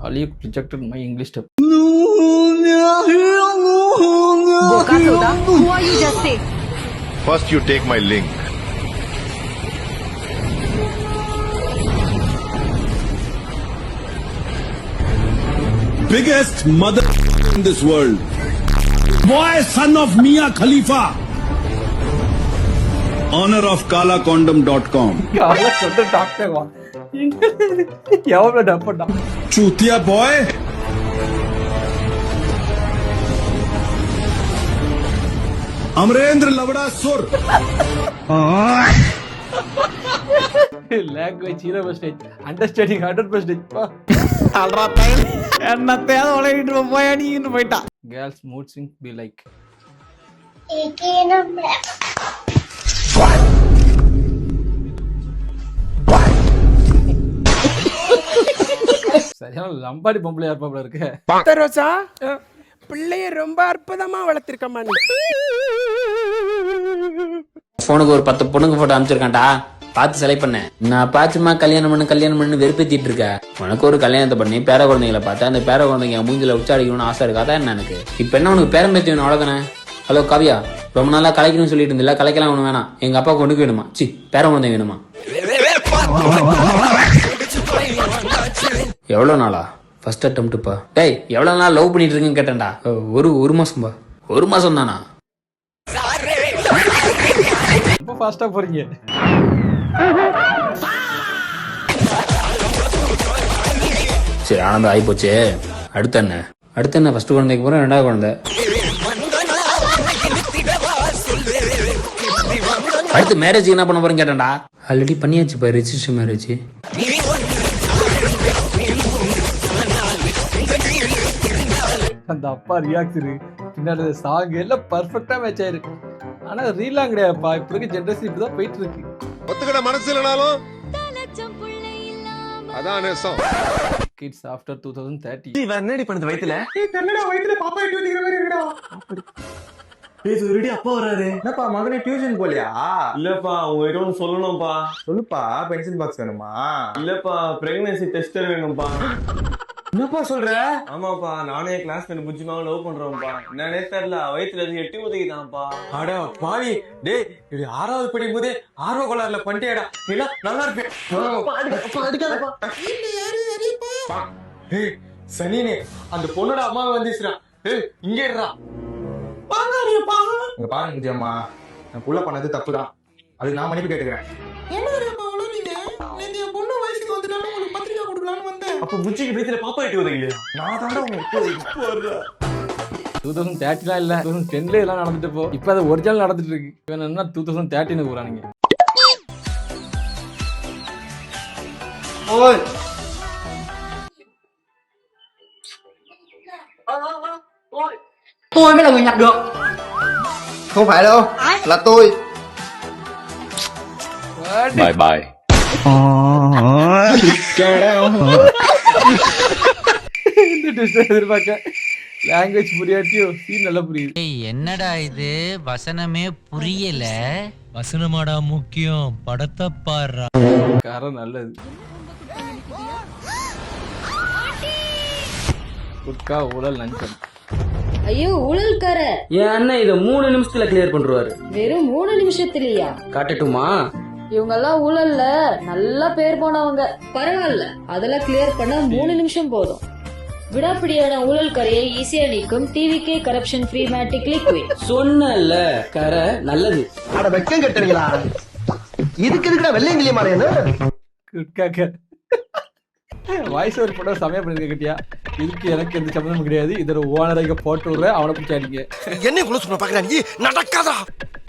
Ali rejected my English step. Boka Soda, who are you just say? First you take my link. Biggest mother in this world. Boy, son of Mia Khalifa. Honor of kalakondom.com. Kala சொந்த doctor வா. எவ்வளவு டப்படா. Chutia boy. Amrendra Lavada Sur. Language 0%. Understanding 100%. alra time என்னத்தை அது உலகிட்டு போய் அடிக்கிட்டு போயிட்டா. Girls mood swing be like. சரியான லம்பாடி பொம்பளையா இருப்பாப்ல இருக்கு. ரோசா பிள்ளைய ரொம்ப அற்புதமா வளர்த்திருக்கமா நீ. போனுக்கு ஒரு 10 பொண்ணுங்க போட்டோ அனுப்பிச்சிருக்கான்டா, பார்த்து செலக்ட் பண்ணேன். நான் பாச்சுமா கல்யாணம் பண்ணு வெறுப்பேத்திட்டு இருக்க. உனக்கு ஒரு கல்யாணத்தை பண்ணி பேர குழந்தைங்களை பார்த்து அந்த பேர குழந்தைங்க மூஞ்சில உச்சா அடிக்கணும்னு ஆசை இருக்காதா என்ன எனக்கு? இப்ப என்ன உனக்கு பேரம் பேத்தி வேணும் அவ்வளவுதானே? ஹலோ காவியா, ரொம்ப நாளா கலைக்கணும்னு சொல்லிட்டு இருந்தில்ல, கலைக்கலாம் ஒண்ணு வேணாம். எங்க அப்பா கொண்டுக்கு வேணுமா? பேர குழந்தை வேணுமா? எவ்வளவு நாளா? ஃபர்ஸ்ட் அட்டெம்ப்ட்ப்பா. டேய் எவ்வளவு நாள் லவ் பண்ணிட்டு இருக்கேன்னு கேட்டேன்டா. ஒரு மாசம்பா. 1 மாசம் தானா? ரொம்ப ஃபாஸ்டா போறீங்க. சரி ஆனந்தம் ஆகி போச்சு. அடுத்து என்ன ஃபர்ஸ்ட் குழந்தைக்கு போறேன், 2வது குழந்தை. அடுத்து மேரேஜ் என்ன பண்ண போறேன்னு கேட்டேன்டா. ஆல்ரெடி பண்ணியாச்சுப்பா ரெஜிஸ்டர் மேரேஜ். அந்த அப்பா ரியாக்ஷன் பின்னாடி சாங் எல்லாம் பர்ஃபெக்டா மேட்ச் ஆயிருக்கு. ஆனா ரீலாம் கிடையாதுப்பா. இப்ப இருக்க ஜெனரேஷன் இப்பதான் போயிட்டு இருக்கு. ஒத்துக்கிட மனசு இல்லனாலும் அதான் நேசம். Kids after 2030. இவன் என்னடி பண்ணுது வயித்துல? கன்னடா வயித்துல பாப்பா டியூட்டிங்கிற மாதிரி இருக்குடா. ஏய் ஒருடி அப்பா வராரு. என்னப்பா மகனே டியூஷன் போலியா? இல்லப்பா உங்ககிட்ட ஒன்று சொல்லணும்ப்பா. சொல்லுப்பா, பென்சில் பாக்ஸ் வேணுமா? இல்லப்பா பிரெக்னன்சி டெஸ்டர் வேணும்ப்பா. என்னப்பா சொல்ற? ஆமாப்பா நானே கிளாஸ்மேட் புஜ்ஜிமாவை லவ் பண்றோம்ப்பா. என்னன்னே தெரியல, வயிற்றுல இருந்து 8 உதவிதான்ப்பா. அட பாவி, டேய் இது 6வது படிக்கும் போதே ஆர்வ கோளாறுல பண்ணிட்டேடா. இல்ல நல்லா இருப்பேன். சனினே அந்த பொண்ணோட அம்மா வந்துச்சுடா. ஏய் இங்க இருடா. இங்க பாருங்க விஜயம்மா, நான் புள்ள பண்ணது தப்புதான். அது நான் மன்னிப்பு கேட்டுக்கிறேன். அப்ப புஜ்ஜிக்கு வயிற்றுல பாப்பா 8 உதவிலையா? நான் தாண்டா உங்களுக்கு 2030 இல்ல 2010 எல்லாம் நடந்துட்டு போ. இப்ப அது ஒரிஜினல் நடந்துட்டு இருக்கு. இவன் என்ன 2013 போறானுங்க. Ôi. Tôi mới là người nhặt được. Không phải đâu, là tôi. Bye bye. Language புரியாட்டியோ சீன் நல்லா புரியுது. என்னடா இது வசனமே புரியல. வசனமாடா முக்கியம், படத்தை பாடுறா. காரம் நல்லது. குட்கா ஊழல் லஞ்சம். ஐயோ ஊழல்கார என் அண்ணன் இதை 3 நிமிஷத்துல கிளியர் பண்றாரு. வெறும் 3 நிமிஷத்துலயா? காட்டட்டுமா? இவங்க எல்லாம் ஊழல்ல நல்லா பேர் போனவங்க. பரவாயில்ல, அதெல்லாம் கிளியர் பண்ண 3 நிமிஷம் போதும். விடாப்பிடியான ஊழல்காரையை ஈஸியா நீக்கும் டிவிகே கரப்ஷன் ஃப்ரீ மேட்டிக் லிக்விட். சொன்னல கரை நல்லது. அட வெக்கம் கட்டுறீங்களா? இதுக்கு எதுக்குடா வெள்ளையங்கிலி மாறியது? குட்காக்க வாய்ஸ் ஓவர் போட சமயம் பண்ணிருக்க கட்டியா. இதுக்கு எனக்கு எந்த சம்பந்தமும் கிடையாது. இதோட ஓனரை போட்டு விடுற அவனை பிடிச்சாடிங்க. என்ன குள்ள சொல்ல பாக்குறாங்க? நடக்காதா?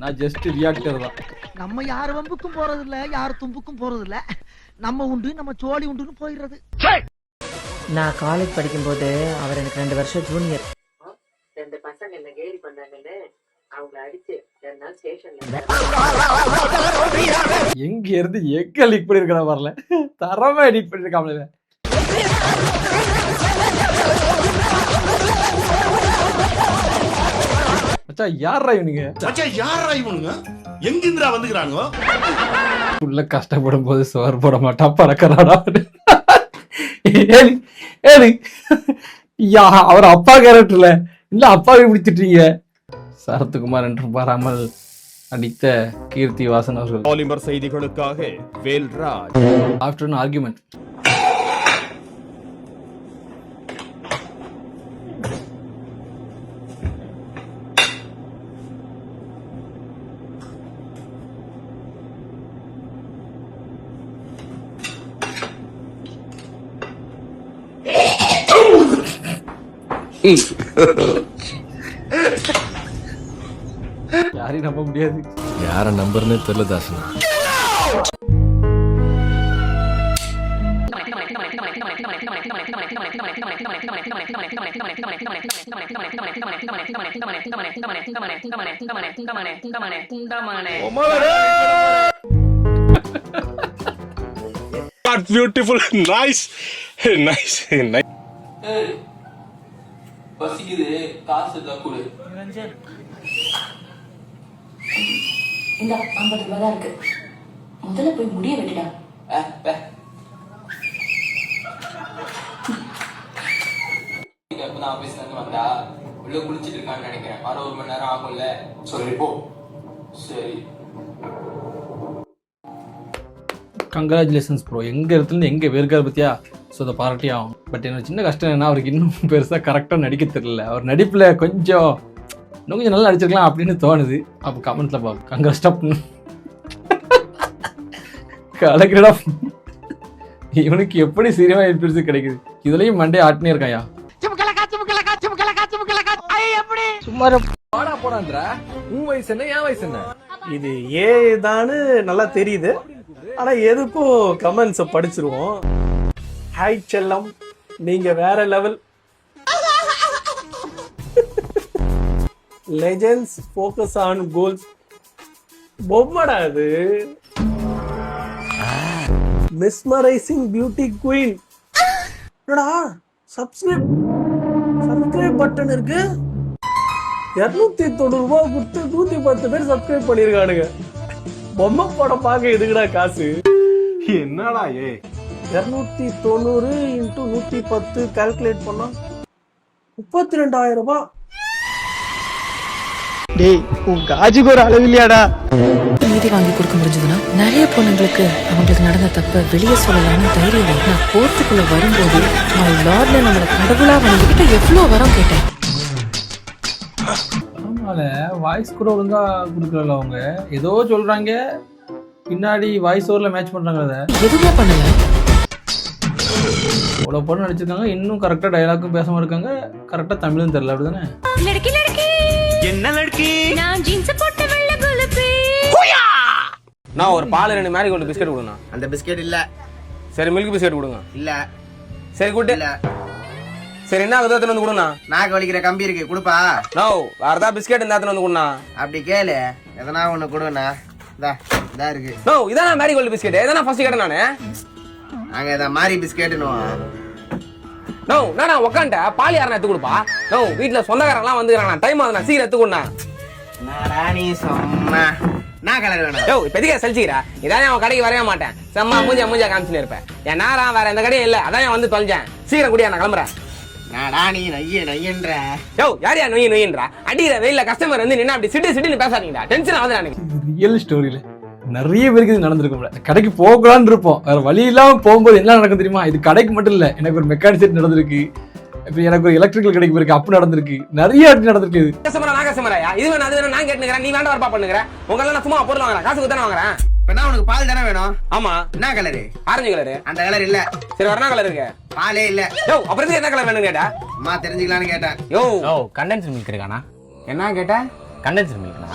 நான் ஜஸ்ட் ரியாக்டர் தான். நம்ம யார் வம்புக்கும் போறது இல்ல, யார் தும்புக்கும் போறது இல்ல. நம்ம உண்டு நம்ம சோழி உண்டுன்னு போயிடுறது. நான் காலேஜ் படிக்கும்போது அவர் எனக்கு 2 வருஷம் ஜூனியர். 2 பசங்க என்ன கேலி பண்ணாங்கன்னு அவங்கள அடிச்சு 2 நாள் ஸ்டேஷன்ல. எங்க இருந்து எங்க லீக் பண்ணிருக்கா வரல. தரமா எடிட் பண்ணிருக்காமல. மச்சா யாரா இவனுங்க? மச்சான் யாரா இவனுங்க? எங்க இந்திரா வந்துக்கறாங்க? உள்ள கஷ்டப்படும் போது சோறு போட மாட்டா பறக்கறாடா. ஏது அவர் அப்பா கேரக்டர்ல இல்ல அப்பாவை பிடிச்சிட்டீங்க. சரத்குமார் என்று பாராமல் நடித்த கீர்த்தி வாசன் அவர்கள். பாலிமர் செய்திகளுக்காக வேல்ராஜ். After an argument. யாரையும் நம்ப முடியாது. யார நம்பர்னே தெரியல தாசனா. Beautiful, nice, nice, nice. பசிக்குது, காசு தக்குடு. இந்த 50 ரூபாய் தான் இருக்கு. முதல்ல போய் முடிய வெட்டிடா. ஆபீஸ்ல இருந்து வந்தா உள்ள குளிச்சிட்டு இருக்கான்னு நினைக்கிறேன். 1 மணி நேரம் ஆகும்ல. சரி போ. சரி. Congratulations bro. எங்க இடத்துல எங்க வேர்க்கார் பத்தியா. ஸோ அதை பாராட்டி ஆகும். பட் என்னோட சின்ன கஷ்டம் என்ன, அவருக்கு இன்னும் பெருசாக கரெக்டாக நடிக்க தெரியல. அவர் நடிப்பில் கொஞ்சம் இன்னும் கொஞ்சம் நல்லா நடிச்சிருக்கலாம் அப்படின்னு தோணுது. அப்போ கமெண்ட்ஸில் பார்ப்போம். கங்க்ராஸ்டா கலக்கிறடா. இவனுக்கு எப்படி சீரியமாக எபிசோட்ஸ் கிடைக்குது. இதுலயும் மண்டே ஆட்டினே இருக்காயா. சும்மா போறான்றா. உன் வயசு என்ன, என் வயசு என்ன? இது ஏதான்னு நல்லா தெரியுது. ஆனா எதுக்கும் கமெண்ட்ஸ் படிச்சிருவோம். ஹாய் செல்லம், நீங்க வேற level. Legends focus on goals. பொம்மடா அது. Mesmerising beauty queen. என்னடா சப்ஸ்கிரைப் பட்டன் இருக்கு. 290 ரூபாய் கொடுத்து 110 பேர் சப்ஸ்கிரைப் பண்ணிருக்கானுங்க. பொம்மை படம் பார்க்க எதுக்குடா காசு? என்னடா 290 × 110 கால்குலேட் பண்ணா 32,000 ரூபாய். டேய் உன் காஜுக்கு ஒரு அளவு இல்லையாடா. நீதி வாங்கி கொடுக்க முடிஞ்சதுன்னா நிறைய பொண்ணுங்களுக்கு அவங்களுக்கு நடந்த தப்ப வெளியே சொல்லலாம்னு தைரியம். நான் கோர்ட்டுக்குள்ள வரும்போது நான் லார்ட்ல நம்மள கடவுளா வந்துகிட்ட எவ்வளவு வரம் கேட்டேன். ஆமால வாய்ஸ் கூட ஒழுங்கா கொடுக்கல. அவங்க ஏதோ சொல்றாங்க, பின்னாடி வாய்ஸ் ஓவர்ல மேட்ச் பண்றாங்க. அதை எதுவுமே பண்ணல. அவ்வளோ பொண்ணு நடிச்சிருக்காங்க, இன்னும் கரெக்டா டயலாக்கும் பேசாம இருக்காங்க. கரெக்டா தமிழும் தெரியல. அப்படிதானே? என்ன லட்கி? நான் ஜீன்ஸ் போட்ட வெள்ளை குலப்பி. நான் ஒரு பால் 2 மேரி கோல்டு பிஸ்கட் கொடுங்க. அந்த பிஸ்கெட் இல்ல. சரி மில்க் பிஸ்கட் கொடுங்க. இல்ல. சரி கூட்டு. சரி என்ன ஆகுது வந்து கொடுண்ணா. நாக்கு வலிக்கிற கம்பி இருக்கு கொடுப்பா. நோ வேற ஏதாவது பிஸ்கட் இந்த வந்து கொடுண்ணா. அப்படி கேளு, எதனா ஒண்ணு கொடுண்ணா. இதா இருக்கு. நோ இதான மேரி கோல்டு பிஸ்கட். எதனா ஃபர்ஸ்ட் கேட்ட நானு. நாங்க இத மாரி பிஸ்கட்னோ. நோ நானா உட்காண்ட பால் யாரனா எடுத்து கொடுப்பா. நோ வீட்ல சொந்தக்காரங்கலாம் வந்துக்கறாங்க. டைம் ஆகுது, நான் சீக்கிரம் எடுத்து கொடுண்ணா. நாடா நீ சும்மா. நான் கலர் வேணும். யோ இப்ப எதுக்கு சலிச்சிக்கிறா? இதான் அவன் கடைக்கு வரவே மாட்டேன். செம்ம மூஞ்சா காமிச்சுன்னு இருப்பேன். என் நேரா வேற எந்த கடையும் இல்ல. அதான் வந்து தொலைஞ்சேன். சீக்கிரம் குடியா, நான் கிளம்புறேன். நாடா நீ நொய்யன்ற. யோ யாரையா நொய்யன்றா? அடிக்கிற வெயில கஸ்டமர் வந்து நின்னா அப்படி சிட்டு பேசாதீங்கடா. டென்ஷன் ஆகுது எனக்கு. ரியல் ஸ்டோரியில நிறைய பேருக்கு இது நடந்திருக்கும்ல. கடைக்கு போகலான்னு இருப்போம், வேற வழி இல்லாம போகும்போது என்ன நடக்கும் தெரியுமா? இது கடைக்கு மட்டும் இல்ல, எனக்கு ஒரு மெக்கானிக் செட் நடந்திருக்கு. இப்ப எனக்கு ஒரு எலக்ட்ரிக்கல் கடைக்கு போயிருக்கு, அப்படி நடந்திருக்கு. நிறைய நடந்திருக்கு. இது கஸ்டமரா இது வேணும் அது வேணும் நான் கேட்டுக்கிறேன். நீ வேண்டாம் வரப்பா பண்ணுகிறேன். உங்களால நான் சும்மா பொருள் வாங்குறேன், காசு கொடுத்தானே வாங்குறேன். இப்ப நான் உனக்கு பால் தானே வேணும்? ஆமா. என்ன கலரு? Orange colour. அந்த கலர் இல்ல. சரி வரணா கலர் இருக்கு. பாலே இல்ல. யோ அப்புறம் என்ன கலர் வேணும் கேட்டா? அம்மா தெரிஞ்சுக்கலான்னு கேட்டேன். யோ கண்டென்ஸ்ட் மில்க் இருக்கானா? என்ன கேட்ட? கண்டென்ஸ்ட் மில்க்னா?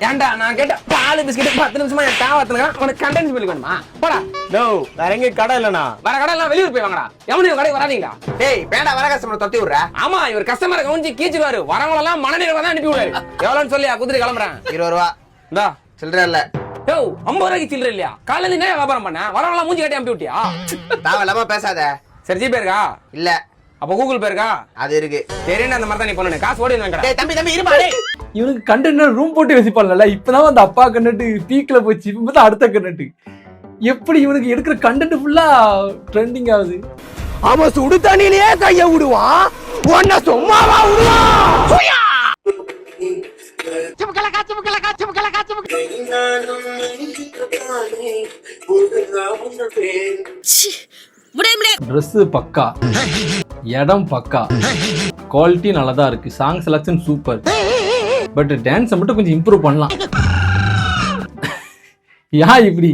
ஏன்டா நான் கேட்ட பால் பிஸ்கட் 10 நிமிஷமா என் தாவத்துங்க. உனக்கு கண்டென்ஸ்ட் மில்க் வேணுமா? போடா. நோ வேற எங்க கடை இல்லனா. வேற கடை எல்லாம் வெளியூர் போய் வாங்கடா. எவனையும் கடைக்கு வராதீங்கடா. டேய் வேண்டா வர கஸ்டமர் தொத்தி விடுற. ஆமா இவர் கஸ்டமரை கவுஞ்சி கீச்சிடுவாரு. வரவங்க எல்லாம் மனநிலை தான் அனுப்பி விடுவாரு. எவ்வளவுன்னு சொல்லியா குதிரை கிளம்புறேன். 20 ரூபா. இந்தா சில்லற இல்ல. யோ 50 ரூபாய்க்கு சில்லற இல்லையா? காலையில என்ன வியாபாரம் பண்ண? வரவங்க எல்லாம் மூஞ்சி கட்டி அனுப்பி விட்டியா? தாவலாம பேசாத. சரி ஜிபே இருக்கா? இல்ல. அப்ப கூகுள் பே இருக்கா? அது இருக்கு. சரின்னு அந்த மாதிரி தான் நீ பண்ணு. காசு ஓடி வாங்கடா. டேய் தம்பி இருப்பா டேய். இவனுக்கு கண்டென்ட் ரூம் போட்டு வச்சுப்பாங்கல்ல. இப்பதான் அந்த அப்பா கண்டென்ட் பீக்ல போச்சு. இப்பதான் அடுத்த கண்டென்ட். எப்படி இவனுக்கு எடுக்கிற கண்டென்ட் ஃபுல்லா ட்ரெண்டிங் ஆகுது. அவன் சுடு தண்ணியிலேயே கைய விடுவான், உன்னை சும்மாவா விடுவான்? ட்ரெஸ் பக்கா, இடம் பக்கா, குவாலிட்டி நல்லா தான் இருக்கு, சாங் செலக்ஷன் சூப்பர். பட் டான்ஸை மட்டும் கொஞ்சம் இம்ப்ரூவ் பண்ணலாம். ஏன் இப்படி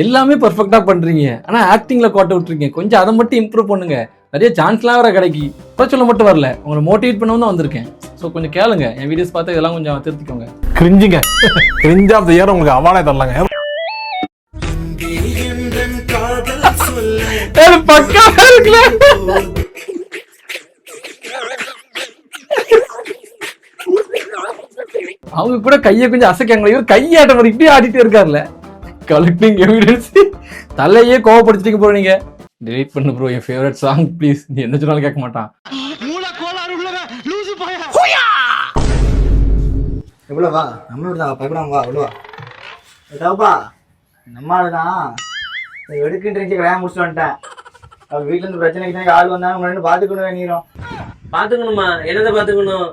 எல்லாமே பர்ஃபெக்டா பண்றீங்க, ஆனா ஆக்டிங்ல கோட்டை விட்டுருக்கீங்க. கொஞ்சம் அதை மட்டும் இம்ப்ரூவ் பண்ணுங்க. நிறைய சான்ஸ்லாம் வர கிடைக்கி. இப்போ சொல்ல மட்டும் வரல, உங்களை மோட்டிவேட் பண்ணவும் தான் வந்திருக்கேன். ஸோ கொஞ்சம் கேளுங்க, என் வீடியோஸ் பார்த்து இதெல்லாம் கொஞ்சம் திருத்திக்கோங்க. கிரிஞ்சுங்க, கிரிஞ்ச் ஆஃப் த இயர் உங்களுக்கு அவார்டே தரலாங்க. பக்கா இருக்குல்ல. அவங்க கூட கையை கொஞ்சம் அசைக்காங்களே, இவர் கையாட்ட மாதிரி இப்படி ஆடிட்டே இருக்காருல்ல. Collecting evidence. தலையே கோவப்படுத்திட்டு ப்ரோ. நீங்க டெலீட் பண்ணு bro, N favourite song please. நீ என்ன சொன்னாலும் கேட்க மாட்டான். எவ்வளோவா நம்மளோட பயப்படாம வா, எவ்வளோவா ஏதாப்பா நம்மளுதான் எடுக்கின்றீங்க. கல்யாணம் முடிச்சுட்டு வந்துட்டேன். அவர் வீட்டுல இருந்து பிரச்சனைக்கு ஆள் வந்தாலும் உங்களை பாத்துக்கணும். நீரும் பாத்துக்கணுமா? என்னதை பாத்துக்கணும்?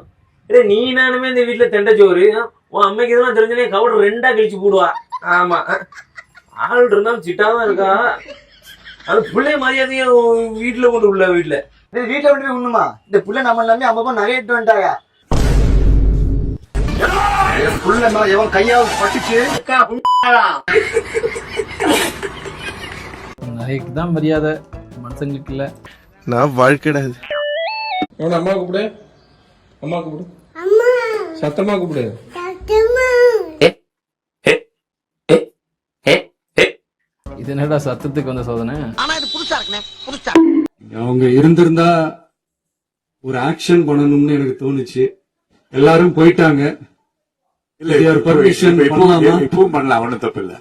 நீ நானுமே இந்த வீட்டுல தெண்டச்சோறு, உன் அம்மைக்கு இதெல்லாம் தெரிஞ்சனே கவுடர் 2ஆ கழிச்சு போடுவா. ஆமா, ஆள் இருந்தாலும் சிட்டாதான் இருக்கா. அது பிள்ளை மரியாதையா வீட்டுல கொண்டு உள்ள வீட்டுல வீட்டுல விட்டு போய் உண்ணுமா? இந்த புள்ள நம்ம எல்லாமே அப்பப்போ நிறைய இட்டு வந்துட்டாங்க. புள்ள எவன் கையாவது பட்டுச்சு நிறையக்கு தான் மரியாதை, மனுஷங்களுக்கு இல்ல. நான் வாழ்க்கைடாது. அம்மா கூப்பிடு, அம்மா கூப்பிடு, சத்தமா கூப்பிடு. இது என்னடா சத்தத்துக்கு வந்த சோதனை? ஆனா இது புதுசா இருக்குனே, புதுசா. அவங்க இருந்திருந்தா ஒரு ஆக்ஷன் பண்ணணும்னு எனக்கு தோணுச்சு. எல்லாரும் போயிட்டாங்க. இல்ல பர்மிஷன் பண்ணலாமா? இப்பவும் பண்ணலாம், ஒண்ணும் தப்பு இல்ல.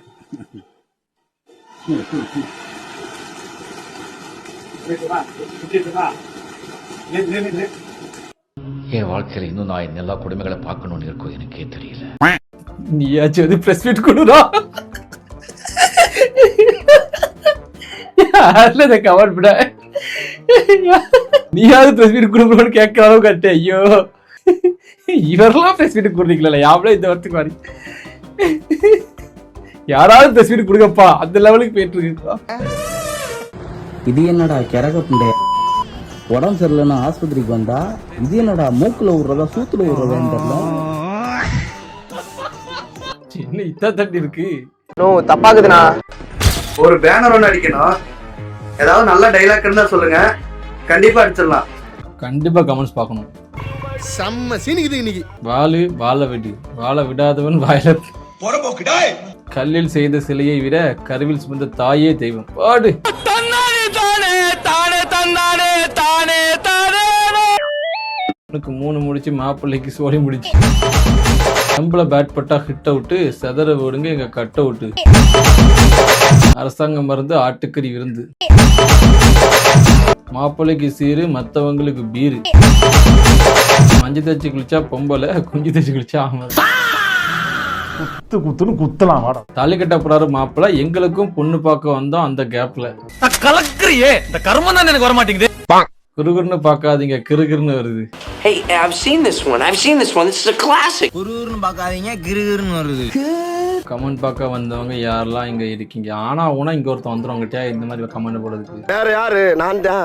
என் வாழ்க்கையில இன்னும் நான் எல்லா குடும்பங்களை பார்க்கணும்னு இருக்கும், எனக்கே தெரியல. நீயாச்சும் அது பிரஸ் மீட் கொடுறா. யாருல கவர் விட நீயாவது பிரஸ் மீட் கொடுக்கணும்னு கேட்கிற அளவு கட்டு. ஐயோ, இவரெல்லாம் பிரஸ் மீட் கொடுறீங்களா? யாவளே இந்த வாரத்துக்கு மாதிரி யாராவது பிரஸ் மீட் கொடுங்கப்பா, அந்த லெவலுக்கு போயிட்டு இருக்கு. இது என்னடா கிறகப்புண்டே, உடம்பு சரியில்லைன்னா ஆஸ்பத்திரிக்கு வந்தா இது என்னடா மூக்குல விடுறதா சூத்துல விடுறதா? சின்ன இத்தா தட்டி இருக்கு. தப்பாக்குதுண்ணா. ஒரு பேனர் ஒன்று அடிக்கணும். ஏதாவது நல்ல டைலாக் இருந்தா சொல்லுங்க, கண்டிப்பா அடிச்சிடலாம். கண்டிப்பா கமெண்ட்ஸ் பார்க்கணும். செம்ம சீனிக்குது இன்னைக்கு. வாழ விடு, வாழ விடாதவன் வாயில கல்லில் செய்த சிலையை விட கருவில் சுமந்த தாயே தெய்வம். பாடு. உனக்கு 3 முடிச்சு, மாப்பிள்ளைக்கு சோழி முடிச்சு. நம்மள பேட் பட்டா ஹிட் அவுட்டு, செதற விடுங்க எங்க கட் அவுட்டு. அரசாங்கம் மருந்து, ஆட்டுக்கறி விருந்து. மாப்பிள்ளைக்கு சீரு, மத்தவங்களுக்கு பீரு. மஞ்சள் தேய்ச்சி குளிச்சா பொம்பளை, குஞ்சு தேய்ச்சி குளிச்சா ஆமாம். குத்துன்னு குத்தலாம். தாலி கட்ட போறாரு மாப்பிள்ளை, எங்களுக்கும் பொண்ணு பார்க்க வந்தோம் அந்த கேப்ல. கலக்குறியே, இந்த கர்மம் தான் எனக்கு வர மாட்டேங்குது. குறுகுறுன்னு பார்க்காதீங்க, கிறுகிறுன்னு வருது. Hey, I've seen this one. This is a classic. குறுகுறுன்னு பார்க்காதீங்க, கிறுகிறுன்னு வருது. கமெண்ட் பார்க்க வந்தவங்க யாரெல்லாம் இங்க இருக்கீங்க? ஆனா உனா இங்க ஒருத்தன் வந்துடும் உங்ககிட்ட இந்த மாதிரி கமெண்ட் போடுறதுக்கு. வேற யாரு? நான் தான்.